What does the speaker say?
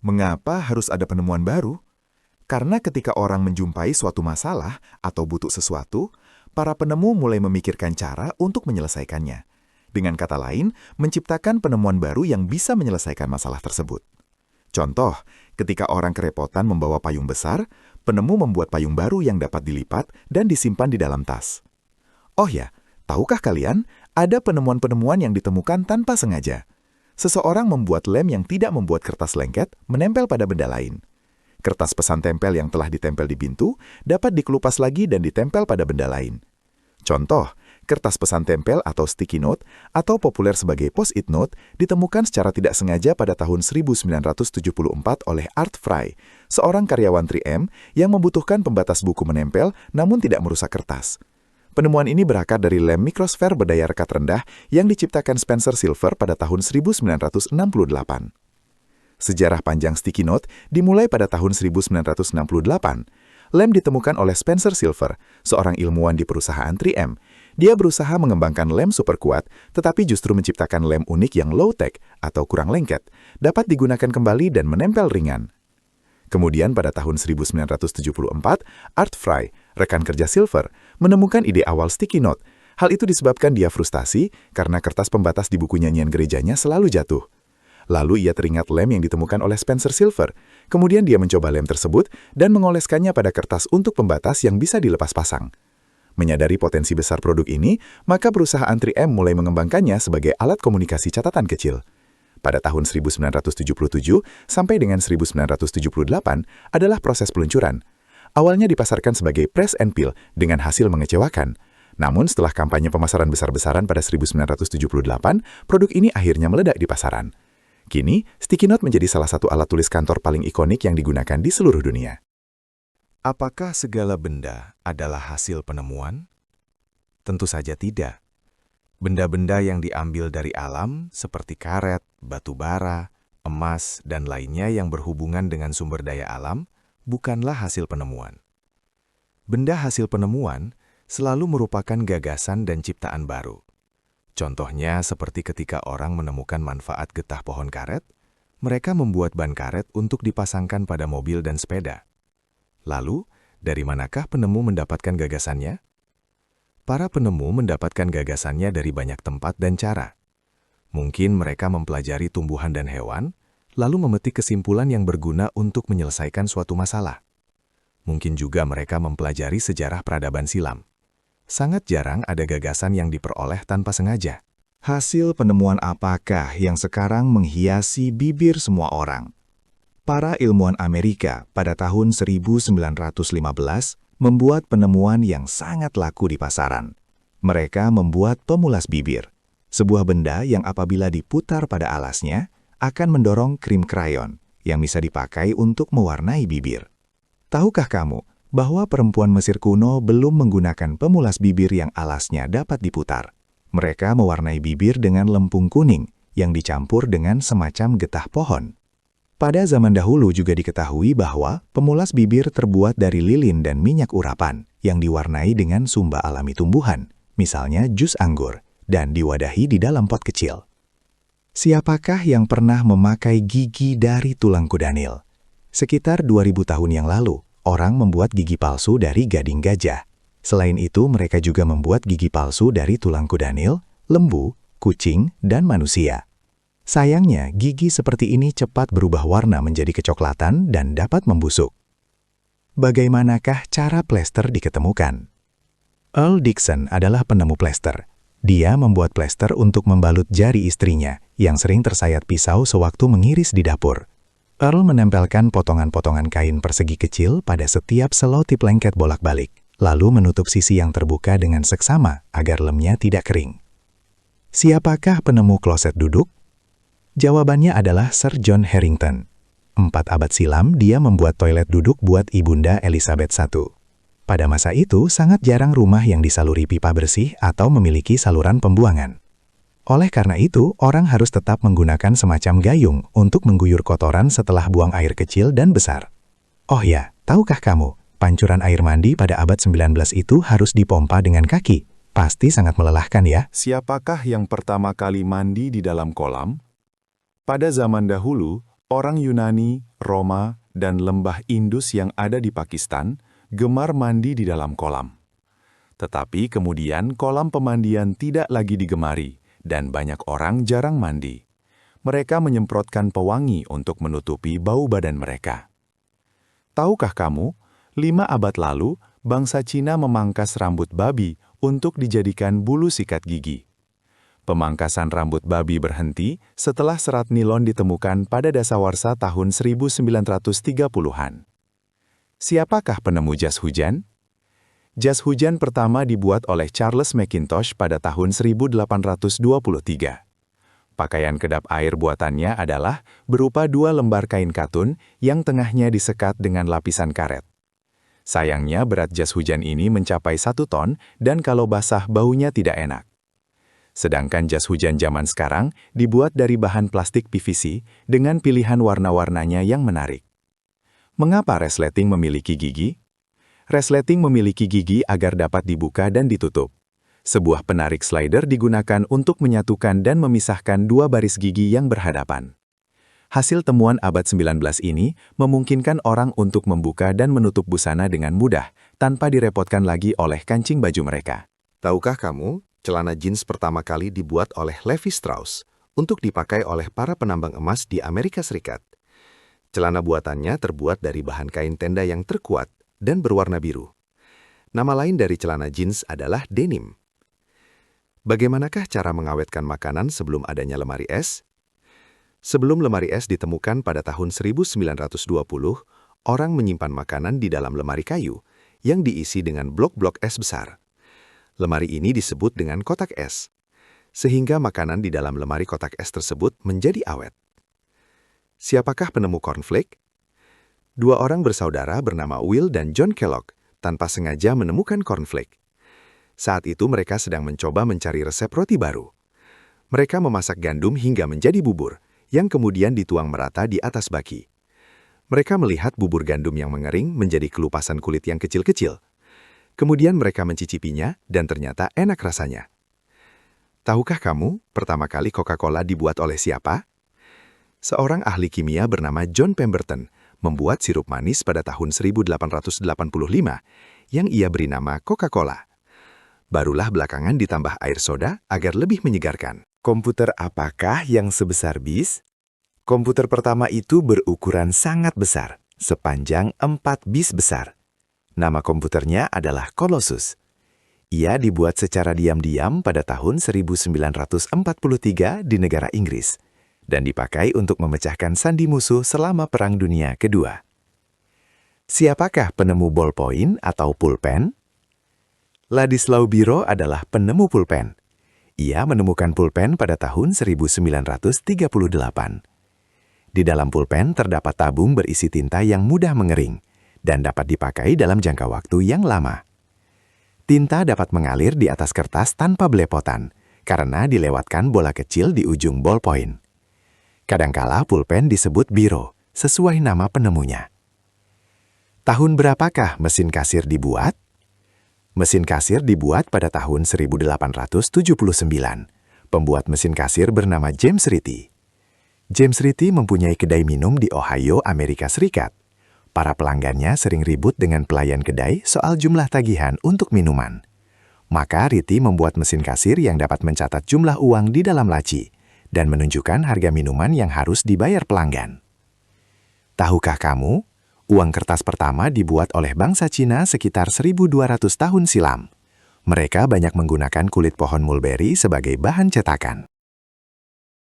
Mengapa harus ada penemuan baru? Karena ketika orang menjumpai suatu masalah atau butuh sesuatu, para penemu mulai memikirkan cara untuk menyelesaikannya. Dengan kata lain, menciptakan penemuan baru yang bisa menyelesaikan masalah tersebut. Contoh, ketika orang kerepotan membawa payung besar, penemu membuat payung baru yang dapat dilipat dan disimpan di dalam tas. Oh ya, tahukah kalian, ada penemuan-penemuan yang ditemukan tanpa sengaja. Seseorang membuat lem yang tidak membuat kertas lengket menempel pada benda lain. Kertas pesan tempel yang telah ditempel di pintu dapat dikelupas lagi dan ditempel pada benda lain. Contoh, kertas pesan tempel atau sticky note atau populer sebagai post-it note ditemukan secara tidak sengaja pada tahun 1974 oleh Art Fry, seorang karyawan 3M yang membutuhkan pembatas buku menempel namun tidak merusak kertas. Penemuan ini berakar dari lem mikrosfer berdaya rekat rendah yang diciptakan Spencer Silver pada tahun 1968. Sejarah panjang sticky note dimulai pada tahun 1968. Lem ditemukan oleh Spencer Silver, seorang ilmuwan di perusahaan 3M. Dia berusaha mengembangkan lem super kuat, tetapi justru menciptakan lem unik yang low-tech atau kurang lengket, dapat digunakan kembali dan menempel ringan. Kemudian pada tahun 1974, Art Fry, rekan kerja Silver, menemukan ide awal sticky note. Hal itu disebabkan dia frustasi karena kertas pembatas di buku nyanyian gerejanya selalu jatuh. Lalu ia teringat lem yang ditemukan oleh Spencer Silver. Kemudian dia mencoba lem tersebut dan mengoleskannya pada kertas untuk pembatas yang bisa dilepas pasang. Menyadari potensi besar produk ini, maka perusahaan 3M mulai mengembangkannya sebagai alat komunikasi catatan kecil. Pada tahun 1977 sampai dengan 1978 adalah proses peluncuran. Awalnya dipasarkan sebagai press and peel dengan hasil mengecewakan. Namun setelah kampanye pemasaran besar-besaran pada 1978, produk ini akhirnya meledak di pasaran. Kini, sticky note menjadi salah satu alat tulis kantor paling ikonik yang digunakan di seluruh dunia. Apakah segala benda adalah hasil penemuan? Tentu saja tidak. Benda-benda yang diambil dari alam seperti karet, batu bara, emas, dan lainnya yang berhubungan dengan sumber daya alam bukanlah hasil penemuan. Benda hasil penemuan selalu merupakan gagasan dan ciptaan baru. Contohnya seperti ketika orang menemukan manfaat getah pohon karet, mereka membuat ban karet untuk dipasangkan pada mobil dan sepeda. Lalu, dari manakah penemu mendapatkan gagasannya? Para penemu mendapatkan gagasannya dari banyak tempat dan cara. Mungkin mereka mempelajari tumbuhan dan hewan, lalu memetik kesimpulan yang berguna untuk menyelesaikan suatu masalah. Mungkin juga mereka mempelajari sejarah peradaban silam. Sangat jarang ada gagasan yang diperoleh tanpa sengaja. Hasil penemuan apakah yang sekarang menghiasi bibir semua orang? Para ilmuwan Amerika pada tahun 1915 membuat penemuan yang sangat laku di pasaran. Mereka membuat pemulas bibir, sebuah benda yang apabila diputar pada alasnya akan mendorong krim krayon yang bisa dipakai untuk mewarnai bibir. Tahukah kamu bahwa perempuan Mesir kuno belum menggunakan pemulas bibir yang alasnya dapat diputar? Mereka mewarnai bibir dengan lempung kuning yang dicampur dengan semacam getah pohon. Pada zaman dahulu juga diketahui bahwa pemulas bibir terbuat dari lilin dan minyak urapan yang diwarnai dengan sumba alami tumbuhan, misalnya jus anggur, dan diwadahi di dalam pot kecil. Siapakah yang pernah memakai gigi dari tulang kuda Nil? Sekitar 2000 tahun yang lalu, orang membuat gigi palsu dari gading gajah. Selain itu, mereka juga membuat gigi palsu dari tulang kuda Nil, lembu, kucing, dan manusia. Sayangnya, gigi seperti ini cepat berubah warna menjadi kecoklatan dan dapat membusuk. Bagaimanakah cara plester diketemukan? Earl Dixon adalah penemu plester. Dia membuat plester untuk membalut jari istrinya yang sering tersayat pisau sewaktu mengiris di dapur. Earl menempelkan potongan-potongan kain persegi kecil pada setiap selotip lengket bolak-balik, lalu menutup sisi yang terbuka dengan seksama agar lemnya tidak kering. Siapakah penemu kloset duduk? Jawabannya adalah Sir John Harington. 4 abad silam, dia membuat toilet duduk buat Ibunda Elizabeth I. Pada masa itu, sangat jarang rumah yang disaluri pipa bersih atau memiliki saluran pembuangan. Oleh karena itu, orang harus tetap menggunakan semacam gayung untuk mengguyur kotoran setelah buang air kecil dan besar. Oh ya, tahukah kamu, pancuran air mandi pada abad 19 itu harus dipompa dengan kaki. Pasti sangat melelahkan ya. Siapakah yang pertama kali mandi di dalam kolam? Pada zaman dahulu, Orang Yunani, Roma, dan lembah Indus yang ada di Pakistan gemar mandi di dalam kolam. Tetapi kemudian kolam pemandian tidak lagi digemari dan banyak orang jarang mandi. Mereka menyemprotkan pewangi untuk menutupi bau badan mereka. Tahukah kamu, 5 abad lalu, bangsa Cina memangkas rambut babi untuk dijadikan bulu sikat gigi. Pemangkasan rambut babi berhenti setelah serat nilon ditemukan pada dasawarsa tahun 1930-an. Siapakah penemu jas hujan? Jas hujan pertama dibuat oleh Charles Mackintosh pada tahun 1823. Pakaian kedap air buatannya adalah berupa 2 lembar kain katun yang tengahnya disekat dengan lapisan karet. Sayangnya berat jas hujan ini mencapai 1 ton dan kalau basah baunya tidak enak. Sedangkan jas hujan zaman sekarang dibuat dari bahan plastik PVC dengan pilihan warna-warnanya yang menarik. Mengapa resleting memiliki gigi? Resleting memiliki gigi agar dapat dibuka dan ditutup. Sebuah penarik slider digunakan untuk menyatukan dan memisahkan 2 baris gigi yang berhadapan. Hasil temuan abad 19 ini memungkinkan orang untuk membuka dan menutup busana dengan mudah tanpa direpotkan lagi oleh kancing baju mereka. Tahukah kamu, celana jeans pertama kali dibuat oleh Levi Strauss untuk dipakai oleh para penambang emas di Amerika Serikat. Celana buatannya terbuat dari bahan kain tenda yang terkuat dan berwarna biru. Nama lain dari celana jeans adalah denim. Bagaimanakah cara mengawetkan makanan sebelum adanya lemari es? Sebelum lemari es ditemukan pada tahun 1920, orang menyimpan makanan di dalam lemari kayu yang diisi dengan blok-blok es besar. Lemari ini disebut dengan kotak es, sehingga makanan di dalam lemari kotak es tersebut menjadi awet. Siapakah penemu cornflake? 2 orang bersaudara bernama Will dan John Kellogg tanpa sengaja menemukan cornflake. Saat itu mereka sedang mencoba mencari resep roti baru. Mereka memasak gandum hingga menjadi bubur, yang kemudian dituang merata di atas baki. Mereka melihat bubur gandum yang mengering menjadi kelupasan kulit yang kecil-kecil. Kemudian mereka mencicipinya dan ternyata enak rasanya. Tahukah kamu, pertama kali Coca-Cola dibuat oleh siapa? Seorang ahli kimia bernama John Pemberton membuat sirup manis pada tahun 1885 yang ia beri nama Coca-Cola. Barulah belakangan ditambah air soda agar lebih menyegarkan. Komputer apakah yang sebesar bis? Komputer pertama itu berukuran sangat besar, sepanjang 4 bis besar. Nama komputernya adalah Colossus. Ia dibuat secara diam-diam pada tahun 1943 di negara Inggris, dan dipakai untuk memecahkan sandi musuh selama Perang Dunia Kedua. Siapakah penemu ballpoint atau pulpen? Ladislau Biro adalah penemu pulpen. Ia menemukan pulpen pada tahun 1938. Di dalam pulpen terdapat tabung berisi tinta yang mudah mengering dan dapat dipakai dalam jangka waktu yang lama. Tinta dapat mengalir di atas kertas tanpa belepotan karena dilewatkan bola kecil di ujung ballpoint. Kadangkala pulpen disebut biro, sesuai nama penemunya. Tahun berapakah mesin kasir dibuat? Mesin kasir dibuat pada tahun 1879. Pembuat mesin kasir bernama James Ritty. James Ritty mempunyai kedai minum di Ohio, Amerika Serikat. Para pelanggannya sering ribut dengan pelayan kedai soal jumlah tagihan untuk minuman. Maka Ritty membuat mesin kasir yang dapat mencatat jumlah uang di dalam laci dan menunjukkan harga minuman yang harus dibayar pelanggan. Tahukah kamu? Uang kertas pertama dibuat oleh bangsa Cina sekitar 1200 tahun silam. Mereka banyak menggunakan kulit pohon mulberry sebagai bahan cetakan.